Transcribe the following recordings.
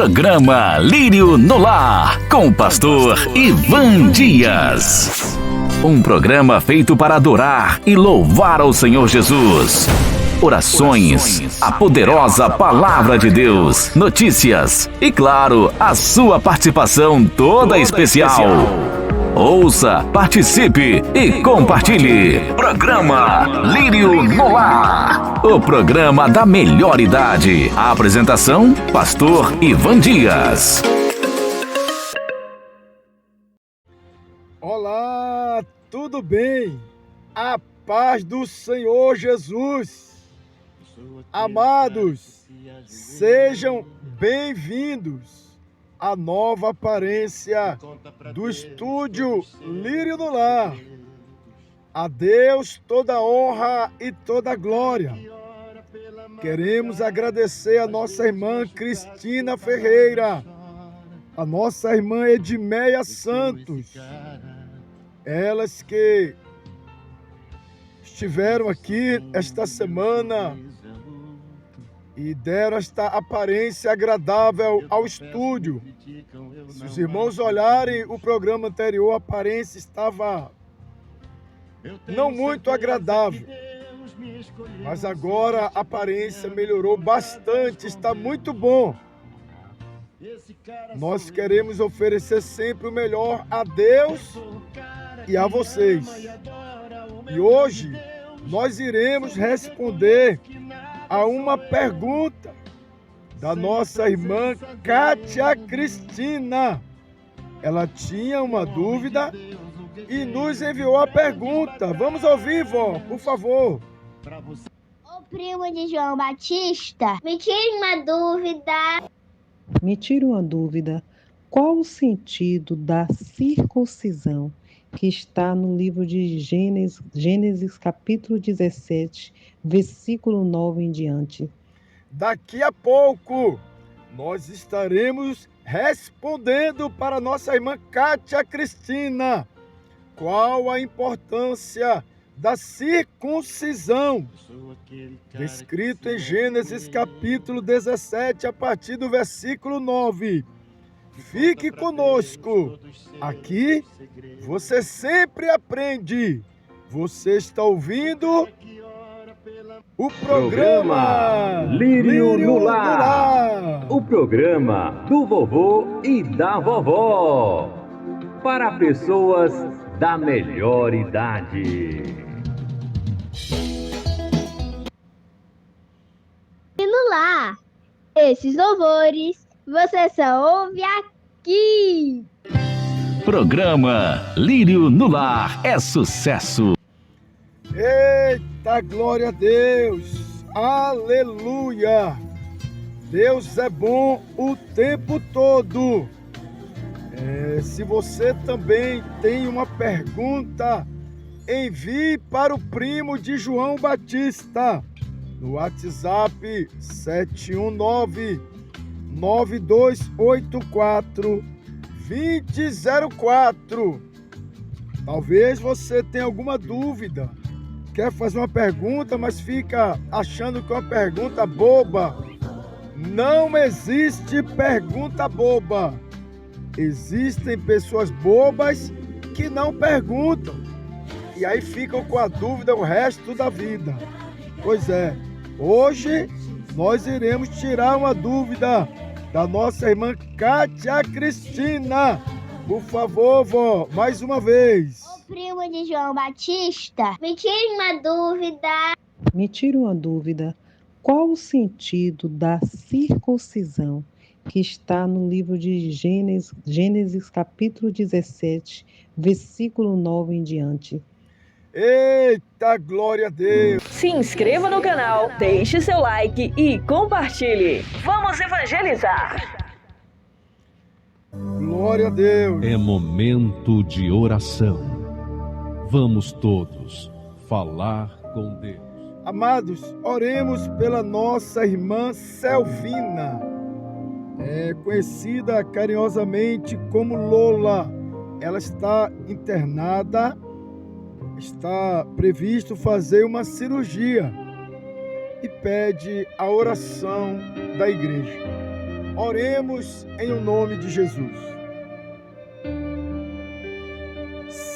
Programa Lírio no Lar, com o pastor Ivan Dias. Um programa feito para adorar e louvar ao Senhor Jesus. Orações, a poderosa palavra de Deus, notícias e, claro, a sua participação toda especial. Ouça, participe e compartilhe. Programa Lírio no Lar, o programa da melhor idade. A apresentação, pastor Ivan Dias. Olá, tudo bem? A paz do Senhor Jesus. Amados, sejam bem-vindos à nova aparência do estúdio Lírio no Lar. A Deus toda a honra e toda a glória. Queremos agradecer a nossa irmã Cristina Ferreira, a nossa irmã Edmeia Santos, elas que estiveram aqui esta semana e deram esta aparência agradável ao estúdio. Se os irmãos olharem o programa anterior, a aparência estava não muito agradável, mas agora a aparência melhorou bastante, está muito bom. Nós queremos oferecer sempre o melhor a Deus e a vocês. E hoje nós iremos responder a uma pergunta da nossa irmã Kátia Cristina. Ela tinha uma dúvida e nos enviou a pergunta. Vamos ouvir, vó, por favor. O primo de João Batista, me tire uma dúvida. Me tira uma dúvida. Qual o sentido da circuncisão que está no livro de Gênesis capítulo 17, versículo 9 em diante? Daqui a pouco nós estaremos respondendo para nossa irmã Kátia Cristina qual a importância da circuncisão, descrito em Gênesis capítulo 17, a partir do versículo 9. Fique conosco, aqui você sempre aprende. Você está ouvindo o programa Lírio no Lar, o programa do vovô e da vovó, para pessoas da melhor idade. No lar, esses louvores você só ouve aqui. Programa Lírio no Lar é sucesso. Eita, glória a Deus! Aleluia! Deus é bom o tempo todo. Se você também tem uma pergunta, envie para o primo de João Batista no WhatsApp 719-9284-2004. Talvez você tenha alguma dúvida, quer fazer uma pergunta, mas fica achando que é uma pergunta boba. Não existe pergunta boba. Existem pessoas bobas que não perguntam e aí ficam com a dúvida o resto da vida. Pois é, hoje nós iremos tirar uma dúvida da nossa irmã Kátia Cristina. Por favor, vó, mais uma vez. O primo de João Batista, me tire uma dúvida. Me tira uma dúvida. Qual o sentido da circuncisão que está no livro de Gênesis capítulo 17, versículo 9 em diante? Eita, glória a Deus! Se inscreva no canal, deixe seu like e compartilhe. Vamos evangelizar! Glória a Deus! É momento de oração. Vamos todos falar com Deus. Amados, oremos pela nossa irmã Selvina, conhecida carinhosamente como Lola. Ela está internada, está previsto fazer uma cirurgia e pede a oração da igreja. Oremos em o nome de Jesus.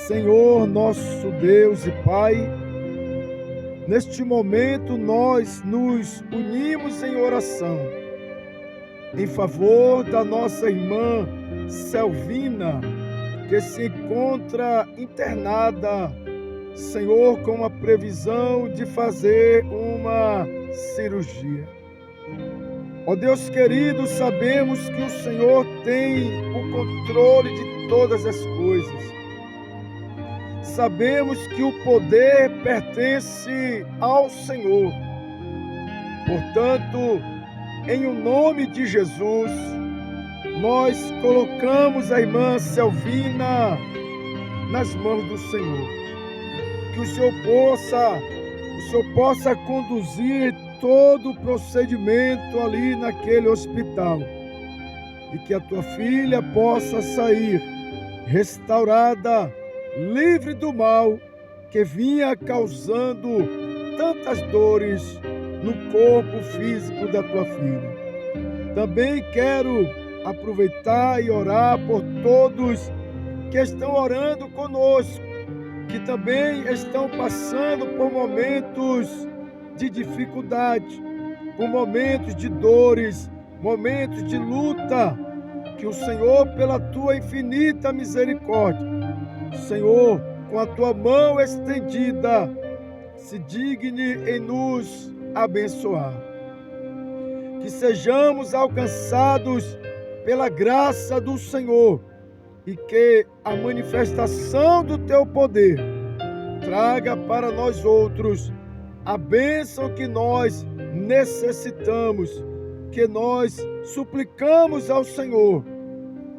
Senhor, nosso Deus e Pai, neste momento nós nos unimos em oração em favor da nossa irmã Selvina, que se encontra internada, Senhor, com a previsão de fazer uma cirurgia. Ó Deus querido, sabemos que o Senhor tem o controle de todas as coisas. Sabemos que o poder pertence ao Senhor. Portanto, em o nome de Jesus, nós colocamos a irmã Selvina nas mãos do Senhor. Que o Senhor possa conduzir todo o procedimento ali naquele hospital. E que a tua filha possa sair restaurada, livre do mal que vinha causando tantas dores no corpo físico da tua filha. Também quero aproveitar e orar por todos que estão orando conosco, que também estão passando por momentos de dificuldade, por momentos de dores, momentos de luta. Que o Senhor, pela tua infinita misericórdia, Senhor, com a tua mão estendida, se digne em nos abençoar. Que sejamos alcançados pela graça do Senhor e que a manifestação do teu poder traga para nós outros a bênção que nós necessitamos, que nós suplicamos ao Senhor,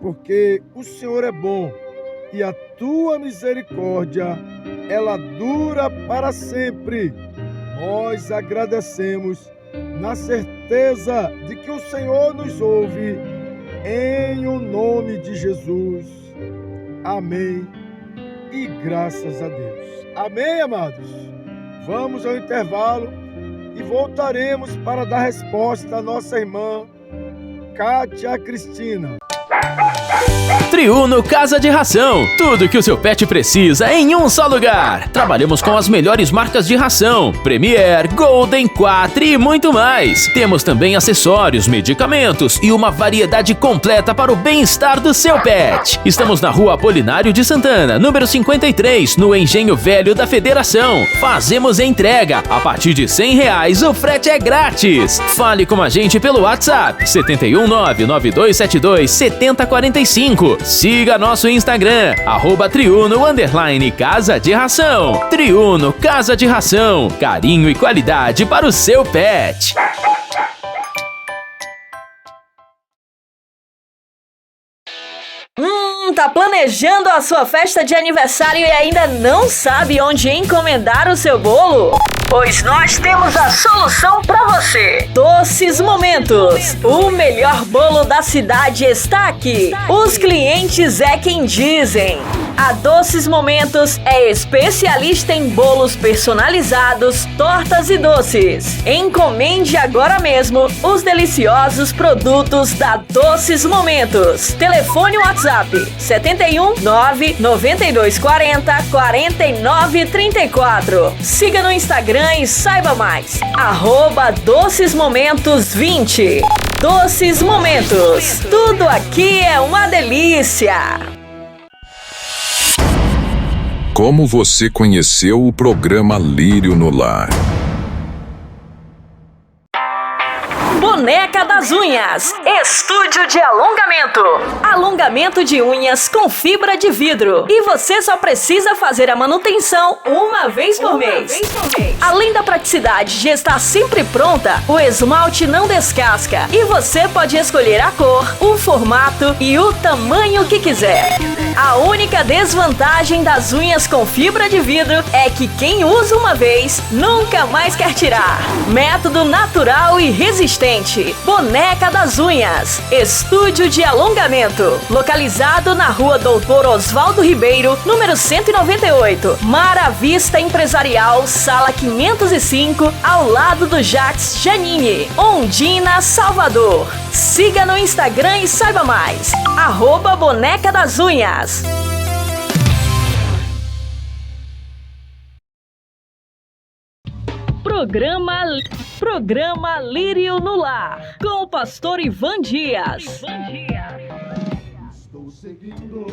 porque o Senhor é bom e a tua misericórdia, ela dura para sempre. Nós agradecemos na certeza de que o Senhor nos ouve, em o nome de Jesus. Amém e graças a Deus. Amém, amados? Vamos ao intervalo e voltaremos para dar resposta à nossa irmã Kátia Cristina. Triuno Casa de Ração. Tudo que o seu pet precisa em um só lugar. Trabalhamos com as melhores marcas de ração: Premier, Golden, Quatro e muito mais. Temos também acessórios, medicamentos e uma variedade completa para o bem-estar do seu pet. Estamos na Rua Apolinário de Santana, número 53, no Engenho Velho da Federação. Fazemos entrega. A partir de R$100, o frete é grátis. Fale com a gente pelo WhatsApp 71992727045. Siga nosso Instagram, @Triuno_Casa de Ração. Triuno Casa de Ração. Carinho e qualidade para o seu pet. Tá planejando a sua festa de aniversário e ainda não sabe onde encomendar o seu bolo? Pois nós temos a solução para você. Doces Momentos. O melhor bolo da cidade está aqui. Os clientes é quem dizem. A Doces Momentos é especialista em bolos personalizados, tortas e doces. Encomende agora mesmo os deliciosos produtos da Doces Momentos. Telefone WhatsApp 71992404934. Siga no Instagram e saiba mais. @DocesMomentos20. Doces Momentos. Tudo aqui é uma delícia. Como você conheceu o programa Lírio no Lar? Boneca das Unhas. Estúdio de alongamento. Alongamento de unhas com fibra de vidro. E você só precisa fazer a manutenção uma vez por mês. Além da praticidade de estar sempre pronta, o esmalte não descasca. E você pode escolher a cor, o formato e o tamanho que quiser. A única desvantagem das unhas com fibra de vidro é que quem usa uma vez nunca mais quer tirar. Método natural e resistente. Boneca das Unhas, estúdio de alongamento, localizado na rua Doutor Oswaldo Ribeiro, número 198, Mara Vista Empresarial, sala 505, ao lado do Jax Janine, Ondina, Salvador. Siga no Instagram e saiba mais, @Boneca das Unhas. Programa Lírio no Lar, com o pastor Ivan Dias. Estou seguindo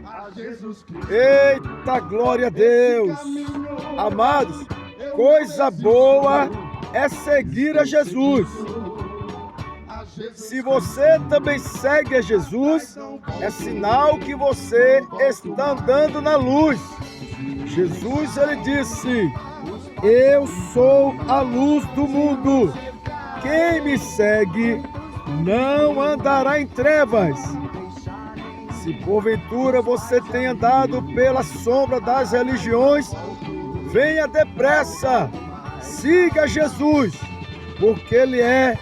a Jesus Cristo. Eita, glória a Deus! Amados, coisa boa é seguir a Jesus. Se você também segue a Jesus, é sinal que você está andando na luz. Jesus, ele disse: eu sou a luz do mundo. Quem me segue não andará em trevas. Se porventura você tem andado pela sombra das religiões, venha depressa, siga Jesus, porque Ele é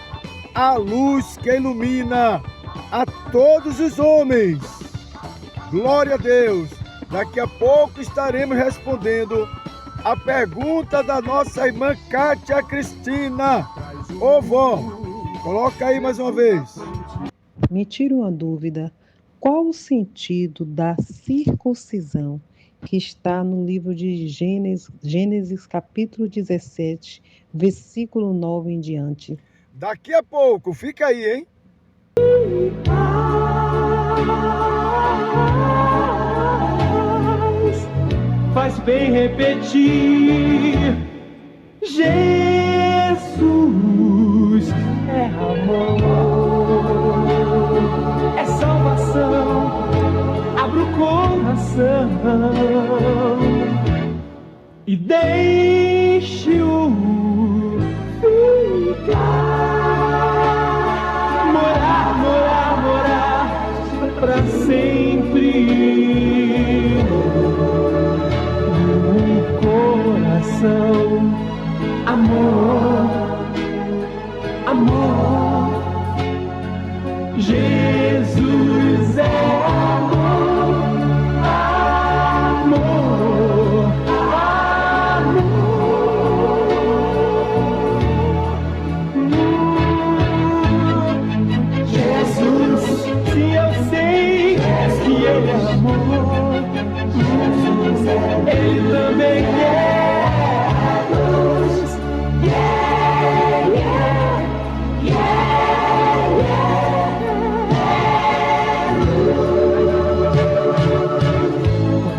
a luz que ilumina a todos os homens. Glória a Deus! Daqui a pouco estaremos respondendo a pergunta da nossa irmã Kátia Cristina. Ô vó, coloca aí mais uma vez. Me tira uma dúvida. Qual o sentido da circuncisão que está no livro de Gênesis capítulo 17, versículo 9 em diante? Daqui a pouco, fica aí, hein? Faz bem repetir: Jesus é amor, é salvação. Abra o coração e deixe-o ficar, morar pra sempre no coração. Amor, Jesus é amor. Jesus, se eu sei que Ele é amor, Ele também é luz.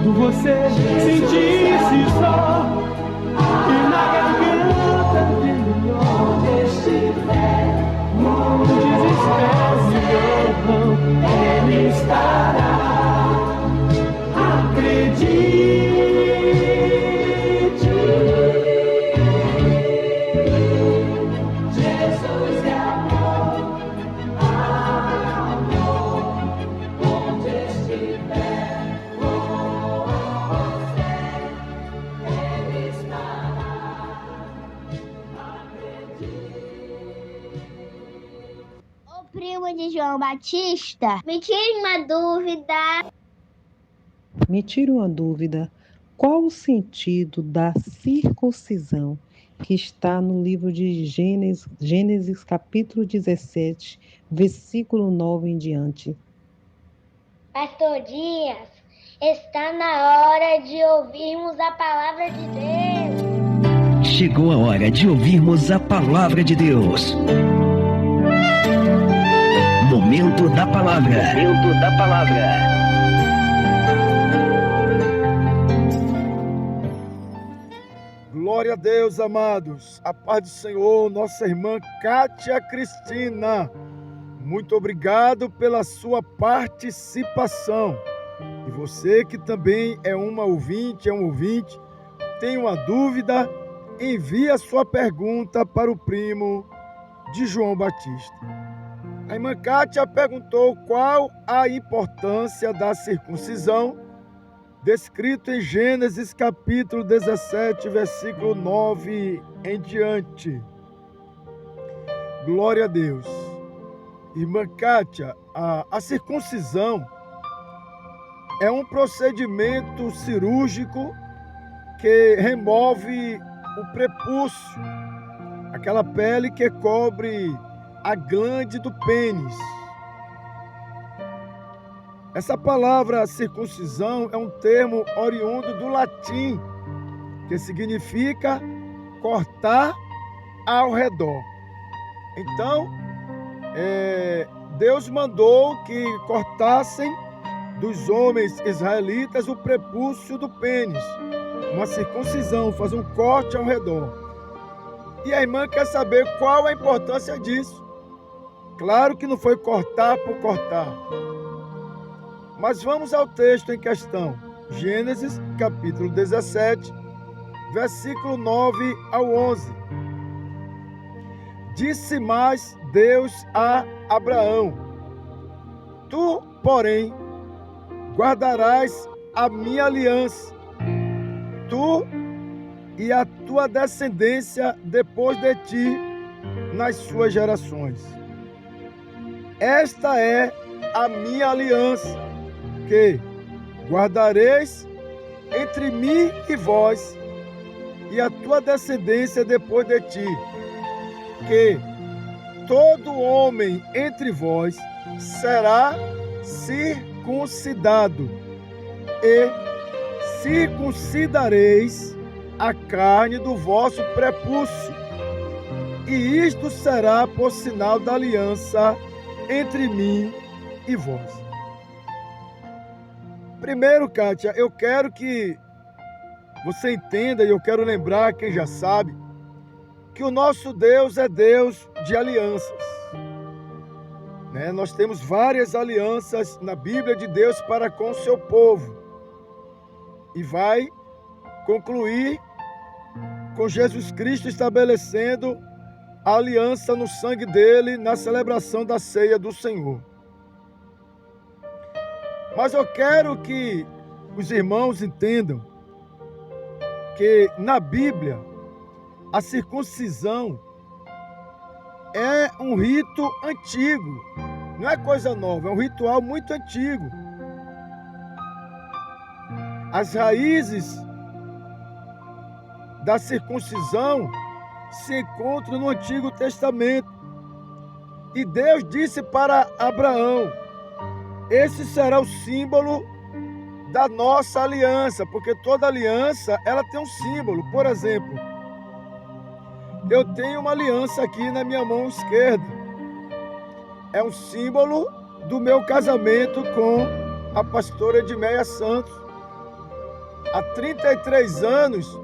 Quando você sentir-se só e na garganta dele onde estiver, não desespere, não, Ele estará. Acredite, Jesus é amor, onde estiver você, Ele estará. O primo de João Batista, me tire uma dúvida. Me tira uma dúvida. Qual o sentido da circuncisão que está no livro de Gênesis capítulo 17, versículo 9 em diante? Pastor Dias, está na hora de ouvirmos a palavra de Deus. Chegou a hora de ouvirmos a palavra de Deus. Momento da palavra. Momento da palavra. Glória a Deus, amados. A paz do Senhor, nossa irmã Kátia Cristina. Muito obrigado pela sua participação. E você que também é um ouvinte, tem uma dúvida, envie a sua pergunta para o primo de João Batista. A irmã Kátia perguntou qual a importância da circuncisão, descrito em Gênesis capítulo 17, versículo 9 em diante. Glória a Deus. Irmã Kátia, a circuncisão é um procedimento cirúrgico que remove o prepúcio, aquela pele que cobre a glande do pênis. Essa palavra circuncisão é um termo oriundo do latim, que significa cortar ao redor. Então, Deus mandou que cortassem dos homens israelitas o prepúcio do pênis, uma circuncisão, fazer um corte ao redor. E a irmã quer saber qual a importância disso. Claro que não foi cortar por cortar. Mas vamos ao texto em questão. Gênesis, capítulo 17, versículo 9 ao 11. Disse mais Deus a Abraão: Tu, porém, guardarás a minha aliança, tu e a tua descendência depois de ti nas suas gerações. Esta é a minha aliança, que guardareis entre mim e vós e a tua descendência depois de ti, que todo homem entre vós será circuncidado, e circuncidareis a carne do vosso prepúcio, e isto será por sinal da aliança entre mim e vós. Primeiro, Kátia, eu quero que você entenda, e eu quero lembrar, quem já sabe, que o nosso Deus é Deus de alianças. Nós temos várias alianças na Bíblia de Deus para com o seu povo. E vai concluir com Jesus Cristo estabelecendo a aliança no sangue dele na celebração da ceia do Senhor. Mas eu quero que os irmãos entendam que na Bíblia a circuncisão é um rito antigo, não é coisa nova, é um ritual muito antigo. As raízes da circuncisão se encontram no Antigo Testamento. E Deus disse para Abraão: esse será o símbolo da nossa aliança, porque toda aliança ela tem um símbolo. Por exemplo, eu tenho uma aliança aqui na minha mão esquerda. É um símbolo do meu casamento com a pastora Edmeia Santos. Há 33 anos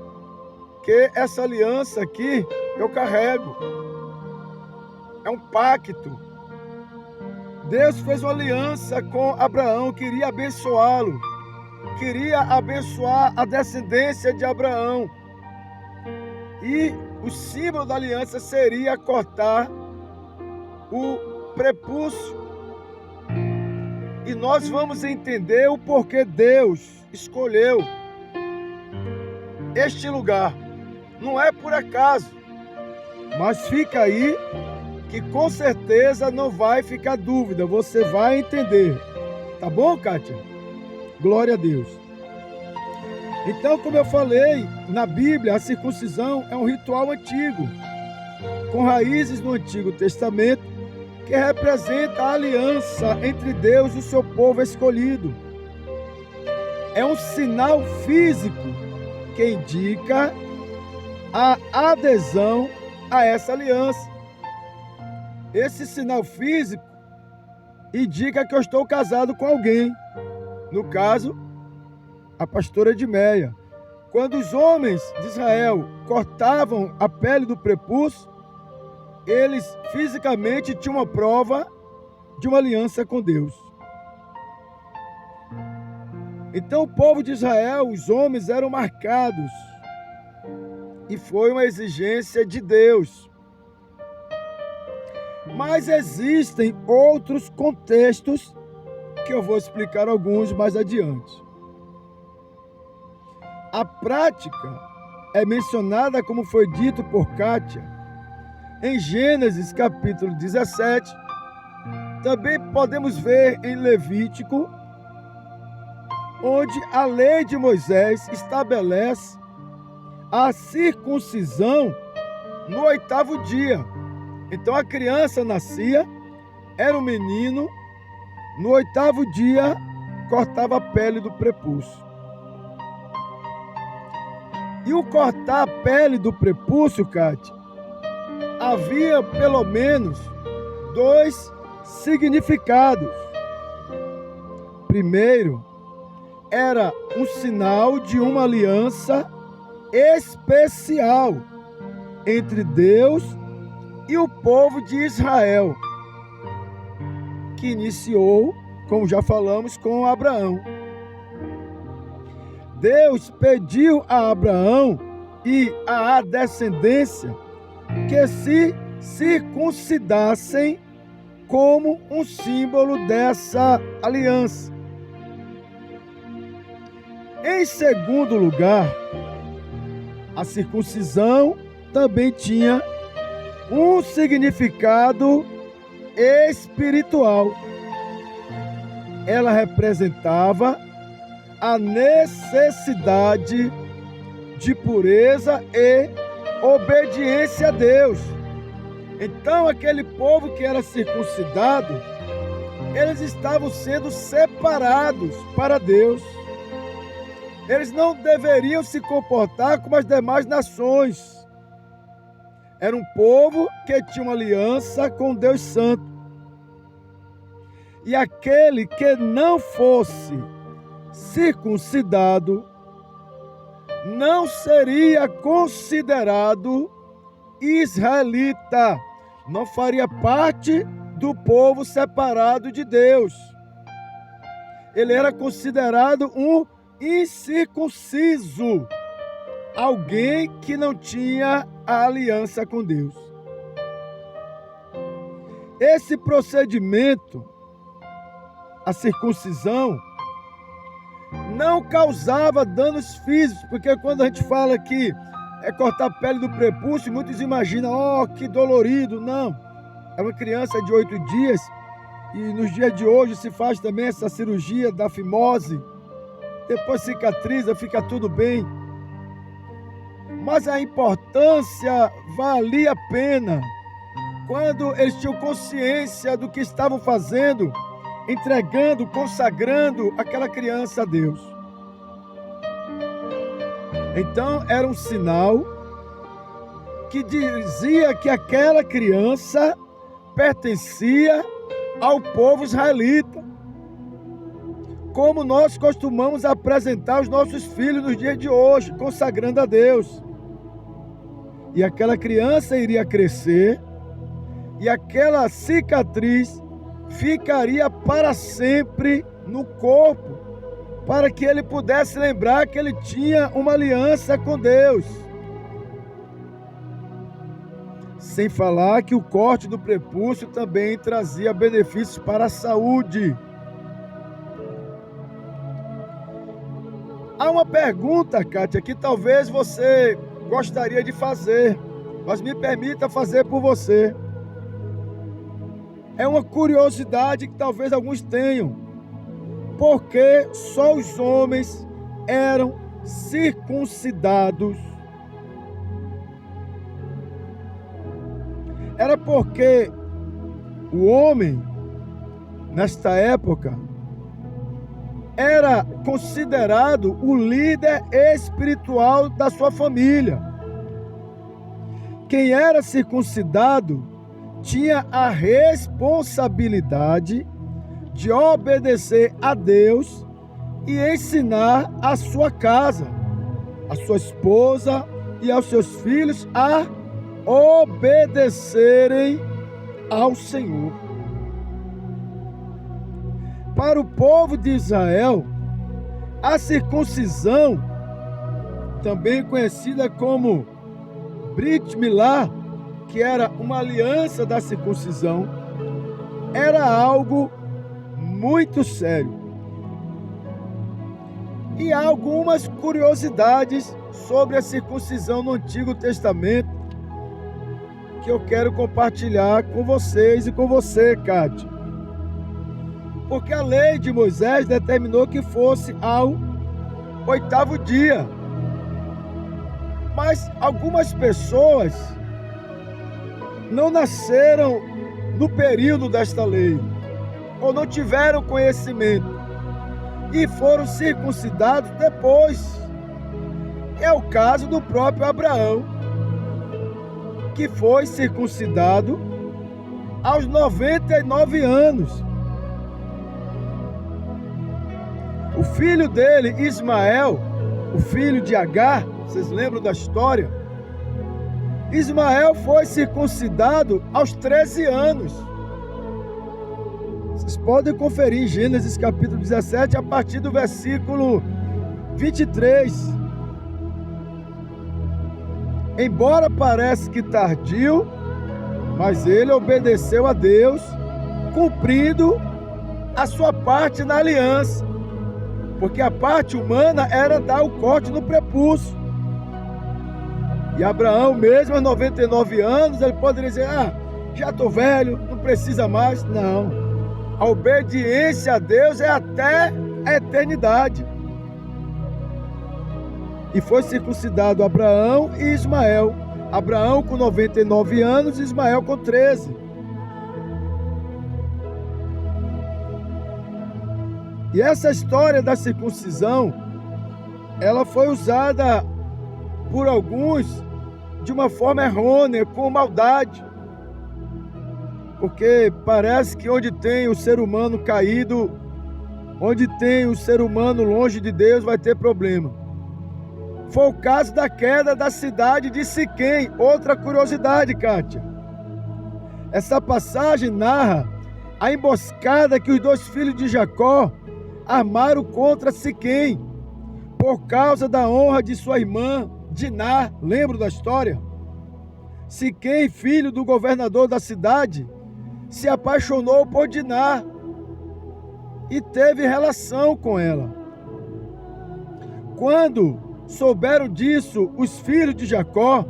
que essa aliança aqui eu carrego. É um pacto. Deus fez uma aliança com Abraão, queria abençoá-lo, queria abençoar a descendência de Abraão. E o símbolo da aliança seria cortar o prepúcio. E nós vamos entender o porquê Deus escolheu este lugar. Não é por acaso, mas fica aí que com certeza não vai ficar dúvida, você vai entender. Tá bom, Kátia? Glória a Deus. Então, como eu falei, na Bíblia a circuncisão é um ritual antigo, com raízes no Antigo Testamento, que representa a aliança entre Deus e o seu povo escolhido. É um sinal físico que indica a adesão a essa aliança. Esse sinal físico indica que eu estou casado com alguém. No caso, a pastora Edmeia. Quando os homens de Israel cortavam a pele do prepúcio, eles fisicamente tinham uma prova de uma aliança com Deus. Então o povo de Israel, os homens eram marcados. E foi uma exigência de Deus. Mas existem outros contextos que eu vou explicar alguns mais adiante. A prática é mencionada, como foi dito por Kátia, em Gênesis capítulo 17, também podemos ver em Levítico, onde a lei de Moisés estabelece a circuncisão no 8º dia. Então a criança nascia, era um menino, no 8º dia cortava a pele do prepúcio. E o cortar a pele do prepúcio, Cátia, havia pelo menos 2 significados. Primeiro, era um sinal de uma aliança especial entre Deus e o povo de Israel, que iniciou, como já falamos, com Abraão. Deus pediu a Abraão e à descendência que se circuncidassem como um símbolo dessa aliança. Em segundo lugar, a circuncisão também tinha um significado espiritual. Ela representava a necessidade de pureza e obediência a Deus. Então, aquele povo que era circuncidado, eles estavam sendo separados para Deus. Eles não deveriam se comportar como as demais nações. Era um povo que tinha uma aliança com Deus Santo. E aquele que não fosse circuncidado não seria considerado israelita, não faria parte do povo separado de Deus. Ele era considerado um incircunciso, alguém que não tinha a aliança com Deus. Esse procedimento, a circuncisão, não causava danos físicos, porque quando a gente fala que é cortar a pele do prepúcio, muitos imaginam, que dolorido. Não, é uma criança de 8 dias, e nos dias de hoje se faz também essa cirurgia da fimose, depois cicatriza, fica tudo bem. Mas a importância valia a pena quando eles tinham consciência do que estavam fazendo, entregando, consagrando aquela criança a Deus. Então era um sinal que dizia que aquela criança pertencia ao povo israelita, como nós costumamos apresentar os nossos filhos nos dias de hoje, consagrando a Deus. E aquela criança iria crescer, e aquela cicatriz ficaria para sempre no corpo, para que ele pudesse lembrar que ele tinha uma aliança com Deus. Sem falar que o corte do prepúcio também trazia benefícios para a saúde. Há uma pergunta, Kátia, que talvez você gostaria de fazer, mas me permita fazer por você. É uma curiosidade que talvez alguns tenham. Por que só os homens eram circuncidados? Era porque o homem, nesta época, era considerado o líder espiritual da sua família. Quem era circuncidado tinha a responsabilidade de obedecer a Deus e ensinar a sua casa, a sua esposa e aos seus filhos a obedecerem ao Senhor. Para o povo de Israel, a circuncisão, também conhecida como Brit Milá, que era uma aliança da circuncisão, era algo muito sério. E há algumas curiosidades sobre a circuncisão no Antigo Testamento que eu quero compartilhar com vocês e com você, Cátia. Porque a lei de Moisés determinou que fosse ao 8º dia. Mas algumas pessoas não nasceram no período desta lei, ou não tiveram conhecimento, e foram circuncidados depois. É o caso do próprio Abraão, que foi circuncidado aos 99 anos. O filho dele, Ismael, o filho de Agar, vocês lembram da história? Ismael foi circuncidado aos 13 anos. Vocês podem conferir em Gênesis capítulo 17, a partir do versículo 23. Embora pareça que tardio, mas ele obedeceu a Deus, cumprindo a sua parte na aliança. Porque a parte humana era dar o corte no prepúcio. E Abraão, mesmo aos 99 anos, ele poderia dizer, já estou velho, não precisa mais. Não. A obediência a Deus é até a eternidade. E foi circuncidado Abraão e Ismael. Abraão com 99 anos e Ismael com 13. E essa história da circuncisão, ela foi usada por alguns de uma forma errônea, com maldade. Porque parece que onde tem o ser humano caído, onde tem o ser humano longe de Deus, vai ter problema. Foi o caso da queda da cidade de Siquém. Outra curiosidade, Kátia. Essa passagem narra a emboscada que os 2 filhos de Jacó armaram contra Siquém, por causa da honra de sua irmã Diná. Lembra da história? Siquém, filho do governador da cidade, se apaixonou por Diná e teve relação com ela. Quando souberam disso, os filhos de Jacó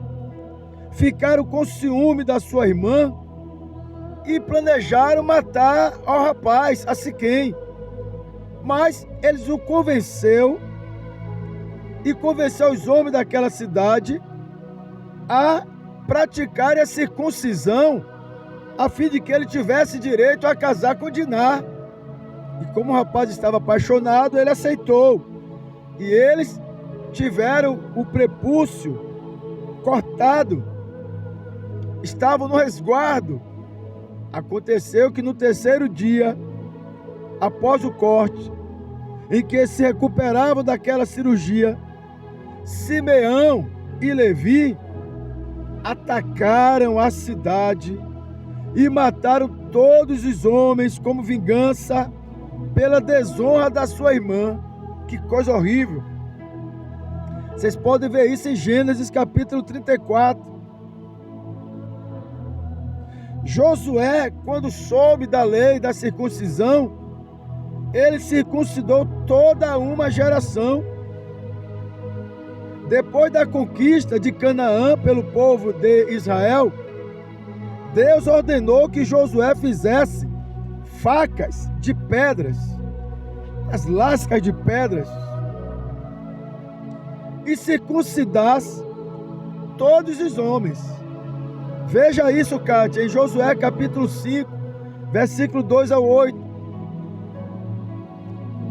ficaram com ciúme da sua irmã e planejaram matar ao rapaz, a Siquém. Mas eles o convenceu e convenceu os homens daquela cidade a praticarem a circuncisão, a fim de que ele tivesse direito a casar com Diná. E como o rapaz estava apaixonado, ele aceitou. E eles tiveram o prepúcio cortado, estavam no resguardo. Aconteceu que no 3º dia, após o corte, em que se recuperavam daquela cirurgia, Simeão e Levi atacaram a cidade e mataram todos os homens como vingança pela desonra da sua irmã. Que coisa horrível! Vocês podem ver isso em Gênesis capítulo 34. Josué, quando soube da lei da circuncisão, ele circuncidou toda uma geração. Depois da conquista de Canaã pelo povo de Israel, Deus ordenou que Josué fizesse facas de pedras, as lascas de pedras, e circuncidasse todos os homens. Veja isso, Kátia, em Josué capítulo 5, versículo 2 ao 8.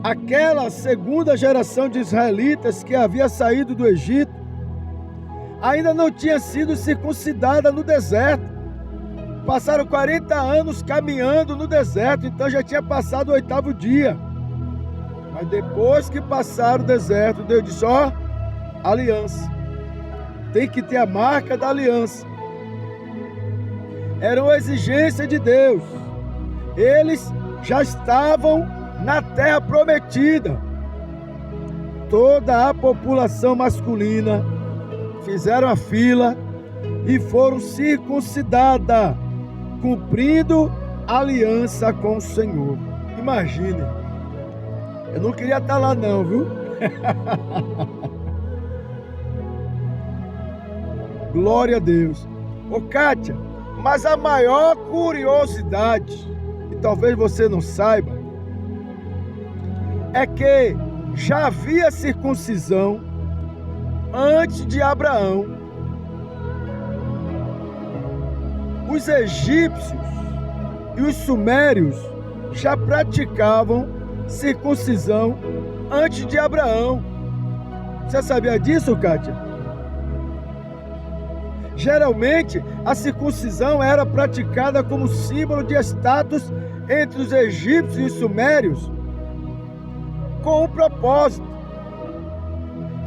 Aquela segunda geração de israelitas que havia saído do Egito ainda não tinha sido circuncidada no deserto. Passaram 40 anos caminhando no deserto, então já tinha passado o 8º dia. Mas depois que passaram o deserto, Deus disse, aliança. Tem que ter a marca da aliança. Era uma exigência de Deus. Eles já estavam na terra prometida. Toda a população masculina fizeram a fila e foram circuncidadas, cumprindo a aliança com o Senhor. Imagine. Eu não queria estar lá não, viu? Glória a Deus. Ô Kátia, Mas a maior curiosidade, e talvez você não saiba, é que já havia circuncisão antes de Abraão. Os egípcios e os sumérios já praticavam circuncisão antes de Abraão. Você sabia disso, Kátia? Geralmente, a circuncisão era praticada como símbolo de status entre os egípcios e os sumérios, com um propósito.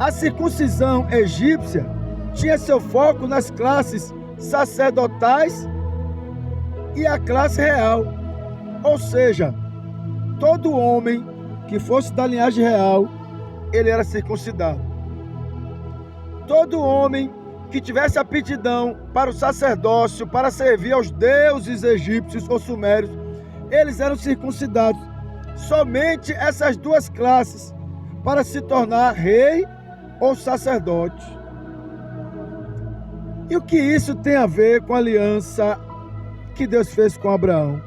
A circuncisão egípcia tinha seu foco nas classes sacerdotais e a classe real, ou seja, todo homem que fosse da linhagem real, ele era circuncidado. Todo homem que tivesse aptidão para o sacerdócio, para servir aos deuses egípcios ou sumérios, eles eram circuncidados. Somente essas duas classes para se tornar rei ou sacerdote. E o que isso tem a ver com a aliança que Deus fez com Abraão?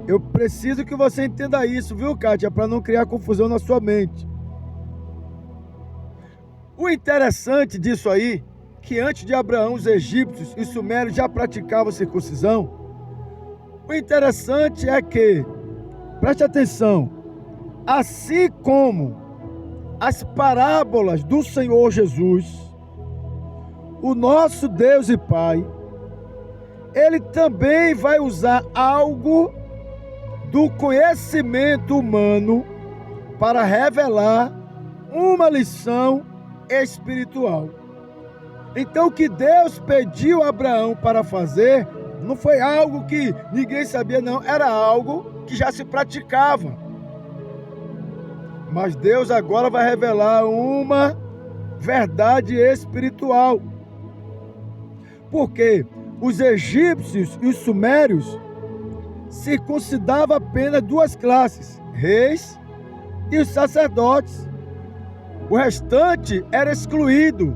Eu preciso que você entenda isso, viu, Kátia, para não criar confusão na sua mente. O interessante disso aí, que antes de Abraão, os egípcios e sumérios já praticavam circuncisão. O interessante é que, preste atenção, assim como as parábolas do Senhor Jesus, o nosso Deus e Pai, Ele também vai usar algo do conhecimento humano para revelar uma lição espiritual. Então, o que Deus pediu a Abraão para fazer não foi algo que ninguém sabia, não. Era algo que já se praticava. Mas Deus agora vai revelar uma verdade espiritual. Porque os egípcios e os sumérios circuncidavam apenas duas classes, reis e os sacerdotes. O restante era excluído.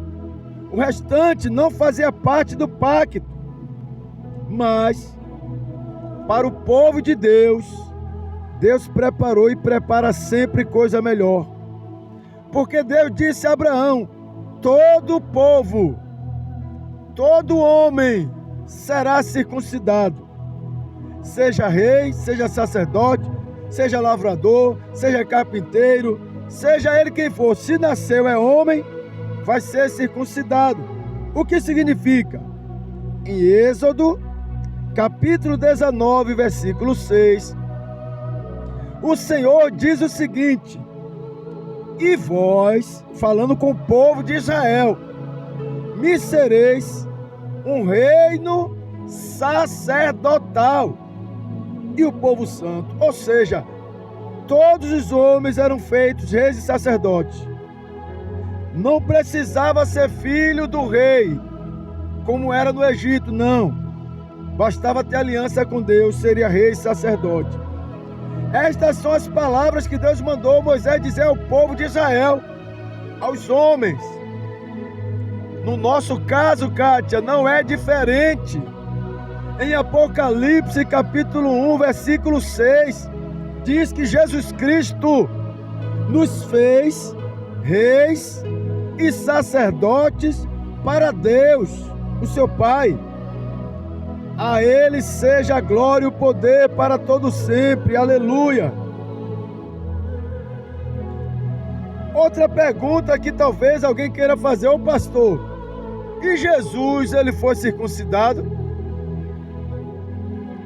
O restante não fazia parte do pacto. Mas, para o povo de Deus, Deus preparou e prepara sempre coisa melhor. Porque Deus disse a Abraão: todo povo, todo homem será circuncidado. Seja rei, seja sacerdote, seja lavrador, seja carpinteiro, seja ele quem for, se nasceu é homem, vai ser circuncidado. O que significa? Em Êxodo, capítulo 19, versículo 6, o Senhor diz o seguinte: e vós, falando com o povo de Israel, me sereis um reino sacerdotal e o povo santo. Ou seja, todos os homens eram feitos reis e sacerdotes. Não precisava ser filho do rei, como era no Egito, não. Bastava ter aliança com Deus, seria rei e sacerdote. Estas são as palavras que Deus mandou Moisés dizer ao povo de Israel, aos homens. No nosso caso, Kátia, não é diferente. Em Apocalipse, capítulo 1, versículo 6, diz que Jesus Cristo nos fez reis e sacerdotes para Deus, o seu Pai. A Ele seja a glória e o poder para todo sempre. Aleluia. Outra pergunta que talvez alguém queira fazer: ô pastor, e Jesus, ele foi circuncidado?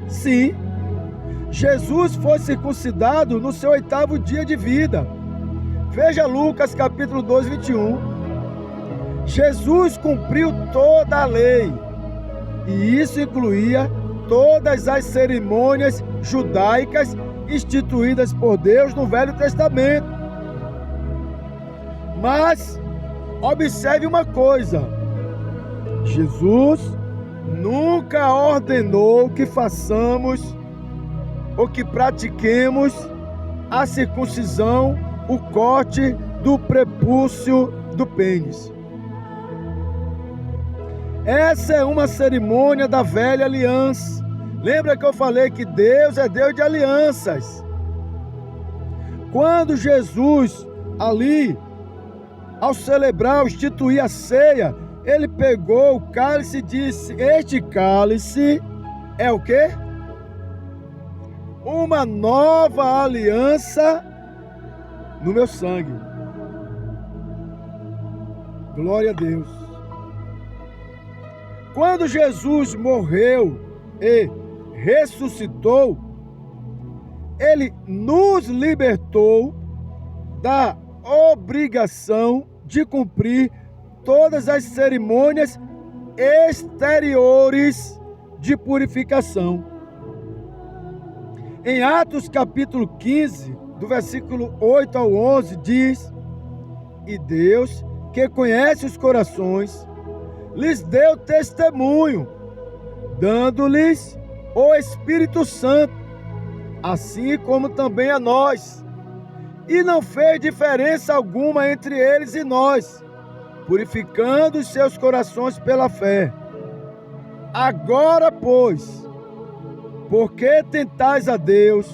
Sim, Jesus foi circuncidado no seu 8º dia de vida. Veja Lucas capítulo 2, 21. Jesus cumpriu toda a lei, e isso incluía todas as cerimônias judaicas instituídas por Deus no Velho Testamento. Mas observe uma coisa: Jesus nunca ordenou que façamos ou que pratiquemos a circuncisão, o corte do prepúcio do pênis. Essa é uma cerimônia da velha aliança. Lembra que eu falei que Deus é Deus de alianças? Quando Jesus, ali, ao celebrar, ao instituir a ceia, ele pegou o cálice e disse: este cálice é o quê? Uma nova aliança no meu sangue. Glória a Deus. Quando Jesus morreu e ressuscitou, ele nos libertou da obrigação de cumprir todas as cerimônias exteriores de purificação. Em Atos capítulo 15, do versículo 8 ao 11, diz: e Deus, que conhece os corações, lhes deu testemunho, dando-lhes o Espírito Santo, assim como também a nós, e não fez diferença alguma entre eles e nós, purificando os seus corações pela fé. Agora, pois, por que tentais a Deus,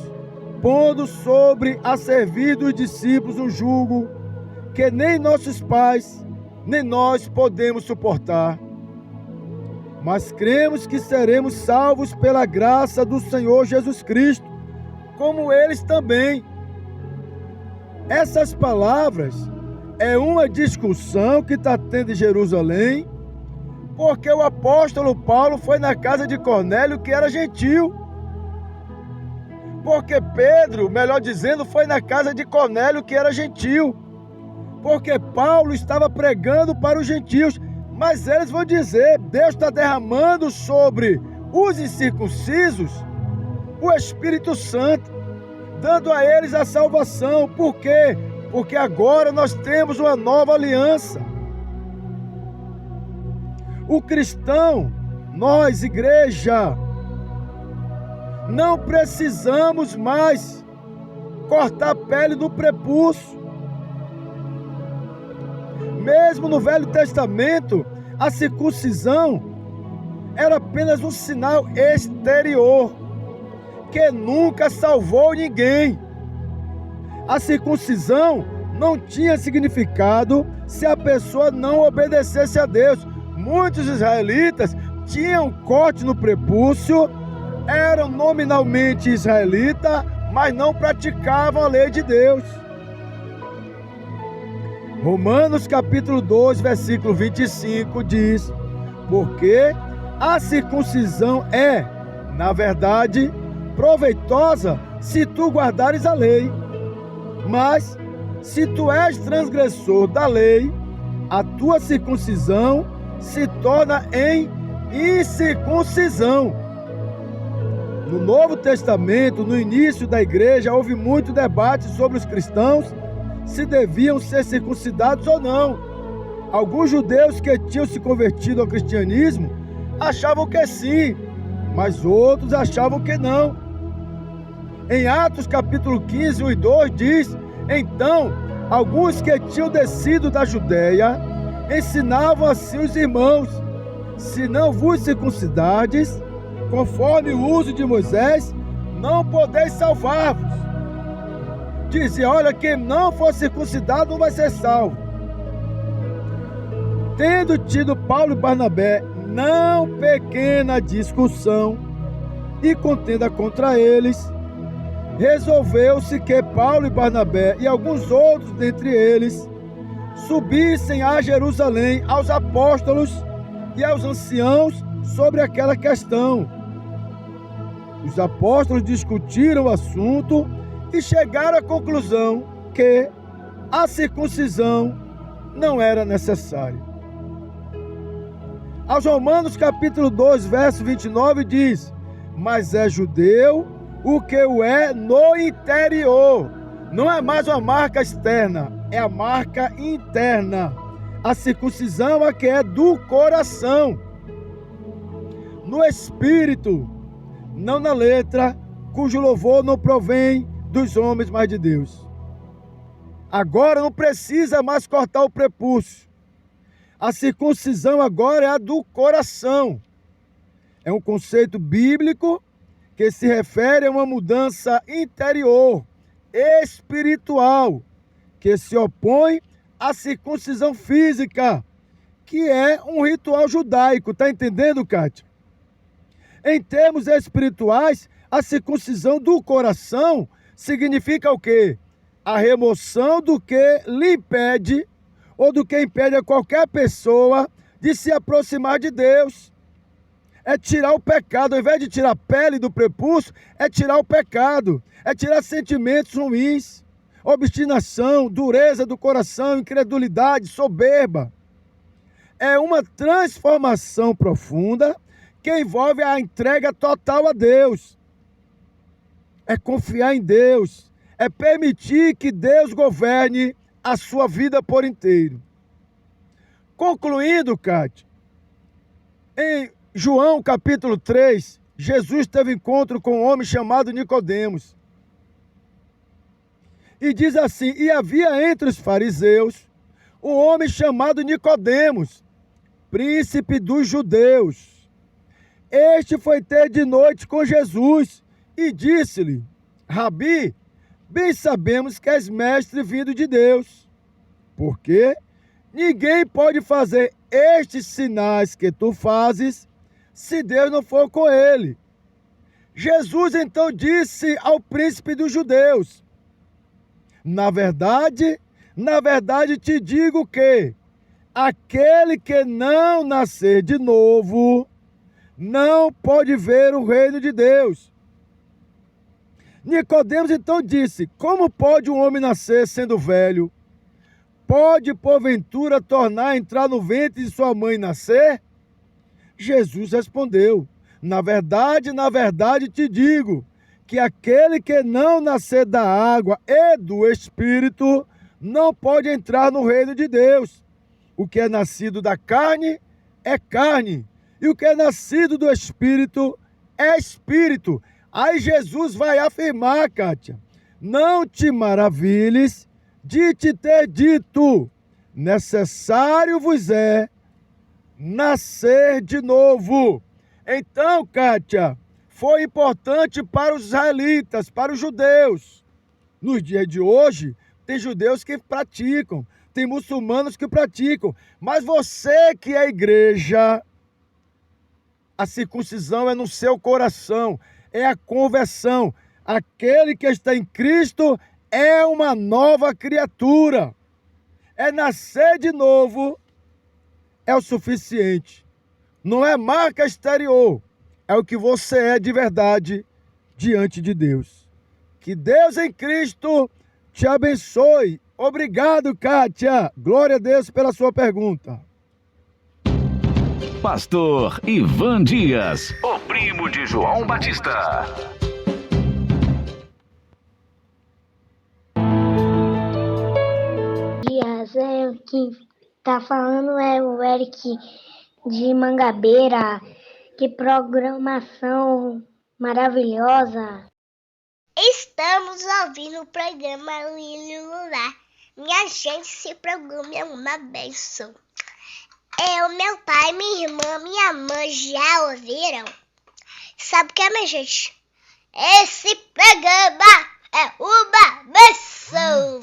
pondo sobre a servir dos discípulos um jugo que nem nossos pais, nem nós podemos suportar? Mas cremos que seremos salvos pela graça do Senhor Jesus Cristo, como eles também. Essas palavras é uma discussão que está tendo em Jerusalém, porque o apóstolo Paulo foi na casa de Cornélio, que era gentil. Porque Pedro, melhor dizendo, foi na casa de Cornélio, que era gentil. Porque Paulo estava pregando para os gentios, mas eles vão dizer: Deus está derramando sobre os incircuncisos o Espírito Santo, dando a eles a salvação. Por quê? Porque agora nós temos uma nova aliança. O cristão, nós, igreja, não precisamos mais cortar a pele do prepúcio. Mesmo no Velho Testamento, a circuncisão era apenas um sinal exterior, que nunca salvou ninguém. A circuncisão não tinha significado se a pessoa não obedecesse a Deus. Muitos israelitas tinham corte no prepúcio, eram nominalmente israelitas, mas não praticavam a lei de Deus. Romanos capítulo 2, versículo 25 diz: porque a circuncisão é, na verdade, proveitosa se tu guardares a lei. Mas, se tu és transgressor da lei, a tua circuncisão se torna em incircuncisão. No Novo Testamento, no início da igreja, houve muito debate sobre os cristãos se deviam ser circuncidados ou não. Alguns judeus que tinham se convertido ao cristianismo achavam que sim, mas outros achavam que não. Em Atos capítulo 15, 1 e 2 diz: então, alguns que tinham descido da Judéia ensinavam assim os irmãos: se não vos circuncidardes, conforme o uso de Moisés, não podeis salvar-vos. Dizia: olha, quem não for circuncidado não vai ser salvo. Tendo tido Paulo e Barnabé não pequena discussão e contenda contra eles, resolveu-se que Paulo e Barnabé e alguns outros dentre eles subissem a Jerusalém aos apóstolos e aos anciãos sobre aquela questão. Os apóstolos discutiram o assunto e chegaram à conclusão que a circuncisão não era necessária. Aos Romanos capítulo 2, verso 29 diz: mas é judeu o que o é no interior. Não é mais uma marca externa, é a marca interna. A circuncisão é que é do coração, no espírito, não na letra, cujo louvor não provém dos homens, mas de Deus. Agora não precisa mais cortar o prepúcio. A circuncisão agora é a do coração. É um conceito bíblico que se refere a uma mudança interior, espiritual, que se opõe à circuncisão física, que é um ritual judaico. Está entendendo, Kátia? Em termos espirituais, a circuncisão do coração significa o quê? A remoção do que lhe impede, ou do que impede a qualquer pessoa de se aproximar de Deus. É tirar o pecado, ao invés de tirar a pele do prepúcio, é tirar o pecado, é tirar sentimentos ruins, obstinação, dureza do coração, incredulidade, soberba. É uma transformação profunda que envolve a entrega total a Deus. É confiar em Deus, é permitir que Deus governe a sua vida por inteiro. Concluindo, Kátia, em João capítulo 3, Jesus teve encontro com um homem chamado Nicodemos. E diz assim: e havia entre os fariseus um homem chamado Nicodemos, príncipe dos judeus. Este foi ter de noite com Jesus e disse-lhe: Rabi, bem sabemos que és mestre vindo de Deus, porque ninguém pode fazer estes sinais que tu fazes se Deus não for com ele. Jesus então disse ao príncipe dos judeus: na verdade te digo que aquele que não nascer de novo não pode ver o reino de Deus. Nicodemos então disse: como pode um homem nascer sendo velho? Pode porventura tornar a entrar no ventre de sua mãe e nascer? Jesus respondeu: na verdade te digo que aquele que não nascer da água e do Espírito não pode entrar no reino de Deus. O que é nascido da carne é carne, e o que é nascido do Espírito é Espírito. Aí Jesus vai afirmar, Kátia: não te maravilhes de te ter dito, necessário vos é nascer de novo. Então, Kátia, foi importante para os israelitas, para os judeus. Nos dias de hoje, tem judeus que praticam, tem muçulmanos que praticam, mas você que é igreja, a circuncisão é no seu coração, é a conversão. Aquele que está em Cristo é uma nova criatura. É nascer de novo, é o suficiente. Não é marca exterior, é o que você é de verdade diante de Deus. Que Deus em Cristo te abençoe. Obrigado, Kátia. Glória a Deus pela sua pergunta. Pastor Ivan Dias, o primo de João Batista. Dias, quem tá falando é o Eric de Mangabeira. Que programação maravilhosa. Estamos ouvindo o programa Lírio Lular. Minha gente, esse programa é uma bênção. Eu, meu pai, minha irmã, minha mãe já ouviram? Sabe o que é, minha gente? Esse programa é uma bênção.